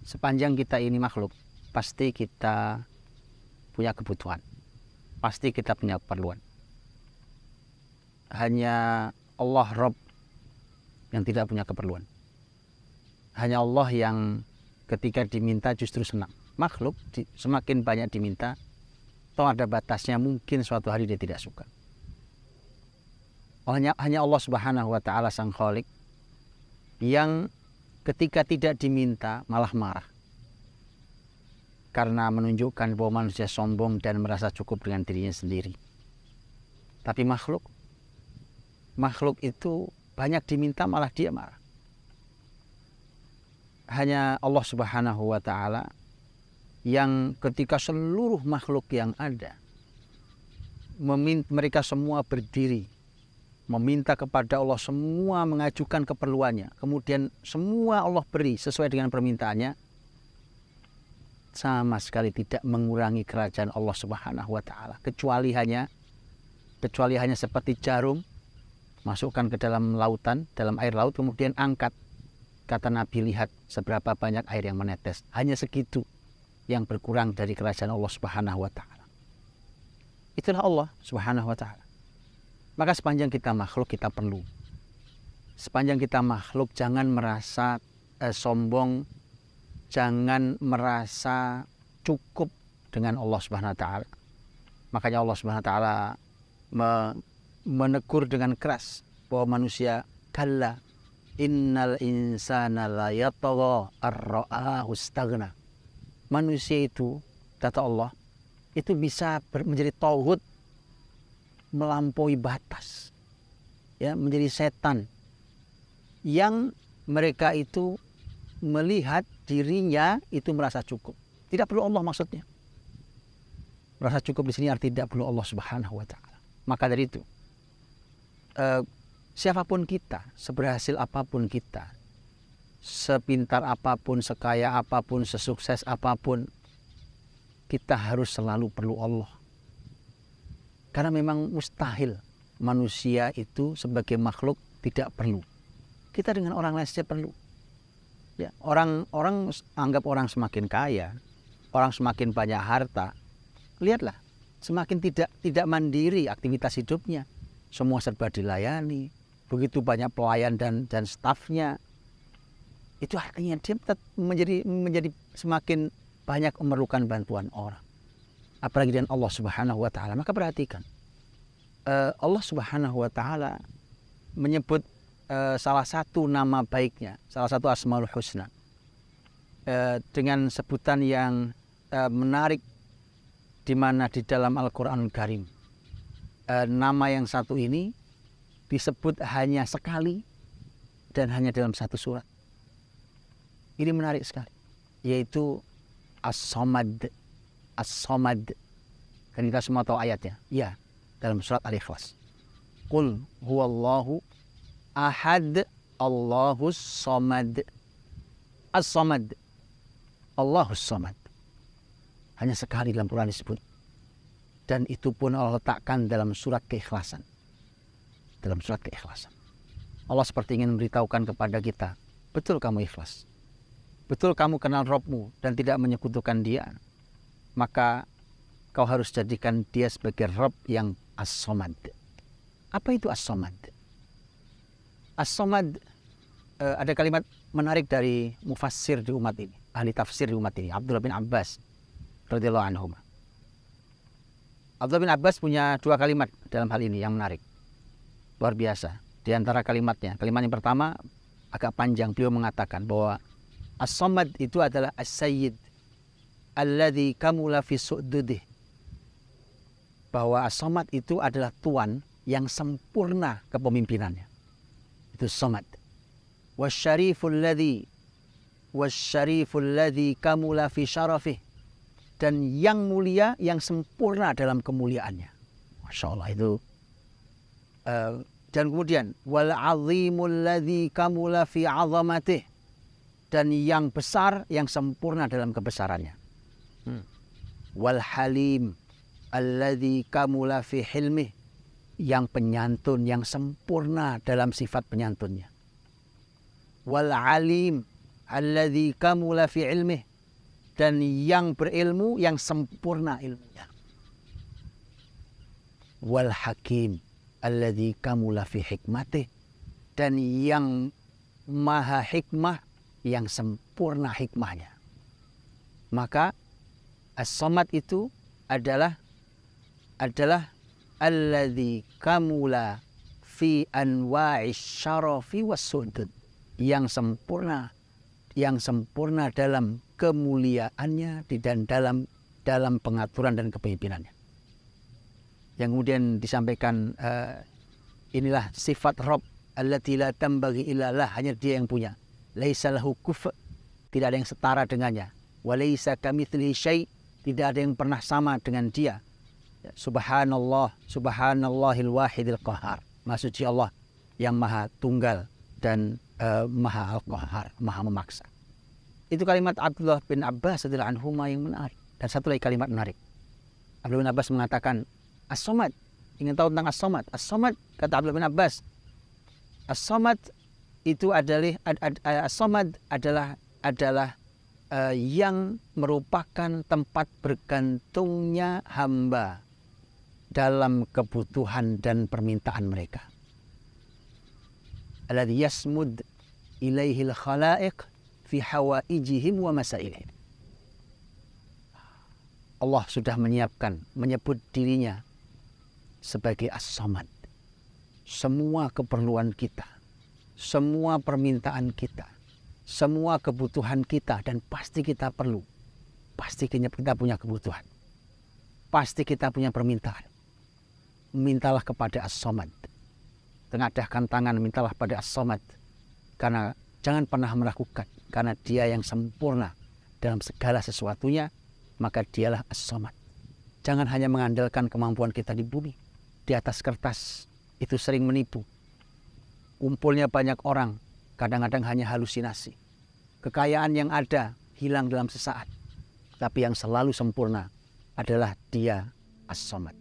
sepanjang kita ini makhluk, pasti kita punya kebutuhan, pasti kita punya keperluan. Hanya Allah Rabb yang tidak punya keperluan. Hanya Allah yang ketika diminta justru senang. Makhluk semakin banyak diminta, toh ada batasnya, mungkin suatu hari dia tidak suka. Hanya Allah Subhanahu wa Ta'ala Sang Khalik yang ketika tidak diminta malah marah, karena menunjukkan bahwa manusia sombong dan merasa cukup dengan dirinya sendiri. Tapi makhluk itu banyak diminta malah dia marah. Hanya Allah Subhanahu wa Ta'ala yang ketika seluruh makhluk yang ada mereka semua berdiri meminta kepada Allah, semua mengajukan keperluannya, kemudian semua Allah beri sesuai dengan permintaannya, sama sekali tidak mengurangi kerajaan Allah Subhanahu wa Ta'ala, kecuali hanya seperti jarum masukkan ke dalam lautan, dalam air laut, kemudian angkat. Kata Nabi, lihat seberapa banyak air yang menetes. Hanya segitu yang berkurang dari kerajaan Allah Subhanahu wa Ta'ala. Itulah Allah Subhanahu wa Ta'ala. Maka sepanjang kita makhluk, kita perlu. Sepanjang kita makhluk, jangan merasa sombong, jangan merasa cukup dengan Allah Subhanahu wa Ta'ala. Makanya Allah Subhanahu wa Ta'ala menegur dengan keras bahwa manusia, kalla innal insana la yatagha ar-ra'ahu istaghna. Manusia itu, kata Allah, itu bisa menjadi tauhid, melampaui batas, ya, menjadi setan yang mereka itu melihat dirinya itu merasa cukup. Tidak perlu Allah maksudnya. Merasa cukup di sini artinya tidak perlu Allah Subhanahu wa Ta'ala. Maka dari itu, siapapun kita, seberhasil apapun kita, sepintar apapun, sekaya apapun, sesukses apapun, kita harus selalu perlu Allah. Karena memang mustahil manusia itu sebagai makhluk tidak perlu. Kita dengan orang lain saja perlu. Ya, orang anggap orang semakin kaya, orang semakin banyak harta, lihatlah, semakin tidak mandiri aktivitas hidupnya. Semua serba dilayani, begitu banyak pelayan dan stafnya. Itu artinya dia menjadi semakin banyak memerlukan bantuan orang. Apalagi dengan Allah Subhanahu wa Ta'ala. Maka perhatikan, Allah Subhanahu wa Ta'ala menyebut salah satu nama baiknya, salah satu Asmaul Husna, dengan sebutan yang menarik, di mana di dalam Al-Quranul Karim nama yang satu ini disebut hanya sekali dan hanya dalam satu surat. Ini menarik sekali, yaitu As-Samad. As-Samad. Kan kita semua tahu ayatnya. Ya, dalam surat Al-Ikhlas. Qul huwallahu ahad, Allahus samad. As-Samad. Allahus samad. Hanya sekali dalam Quran disebut. Dan itu pun Allah letakkan dalam surat keikhlasan. Dalam surat keikhlasan. Allah seperti ingin memberitahukan kepada kita, betul kamu ikhlas. Betul kamu kenal Rabbmu dan tidak menyekutukan Dia. Maka kau harus jadikan Dia sebagai Rabb yang As-Samad. Apa itu As-Samad? As-Samad, ada kalimat menarik dari mufassir di umat ini, ahli tafsir di umat ini, Abdullah bin Abbas radhiyallahu anhu. Abdullah bin Abbas punya dua kalimat dalam hal ini yang menarik, luar biasa. Di antara kalimatnya, kalimat yang pertama agak panjang, beliau mengatakan bahwa As-Samad itu adalah As-Sayyid alladzi kamula fi su'dudih. Bahwa As-Samad itu adalah tuan yang sempurna kepemimpinannya. Itu Samad. Wasyariful ladzi kamula fi syarafih. Dan yang mulia, yang sempurna dalam kemuliaannya. Masya Allah itu. Dan kemudian wal azimul ladzi kamula fi azamatih. Dan yang besar, yang sempurna dalam kebesarannya. Wal halim alladzi kamula fi hilmih, yang penyantun, yang sempurna dalam sifat penyantunnya. Wal alim alladzi kamula fi ilmih, dan yang berilmu yang sempurna ilmunya. Wal hakim alladzi kamula fi hikmatih, dan yang maha hikmah yang sempurna hikmahnya. Maka as-samad itu adalah alladzi kamula fi anwa'is syarafi was sudud, yang sempurna dalam kemuliaannya dan dalam pengaturan dan kepemimpinannya. Yang kemudian disampaikan inilah sifat Rabb allati la tambaghi illa lah, hanya dia yang punya. Laisa lahu kuf', tidak ada yang setara dengannya. Wa laisa kamitslihi syai', tidak ada yang pernah sama dengan dia. Subhanallah, subhanallahil wahidil qahar. Maha suci Allah yang maha tunggal dan maha al-qahar, maha memaksa. Itu kalimat Abdullah bin Abbas radhiyallahu anhuma yang menarik. Dan satu lagi kalimat menarik. Abdullah bin Abbas mengatakan, as-samad, ingin tahu tentang as-samad. As-samad, kata Abdullah bin Abbas, as-samad itu adalah yang merupakan tempat bergantungnya hamba dalam kebutuhan dan permintaan mereka. Alladzi yasmud ilaihil khalaiq fi hawaijihim wa masailihim. Allah sudah menyebut dirinya sebagai as-samad. Semua keperluan kita, semua permintaan kita, semua kebutuhan kita, dan pasti kita perlu, pasti kita punya kebutuhan, pasti kita punya permintaan. Mintalah kepada as-samad. Tengadahkan tangan, mintalah pada as-samad. Karena jangan pernah meragukan, karena dia yang sempurna dalam segala sesuatunya, maka dialah as-samad. Jangan hanya mengandalkan kemampuan kita di bumi, di atas kertas. Itu sering menipu. Kumpulnya banyak orang, kadang-kadang hanya halusinasi. Kekayaan yang ada hilang dalam sesaat. Tapi yang selalu sempurna adalah dia as-samad.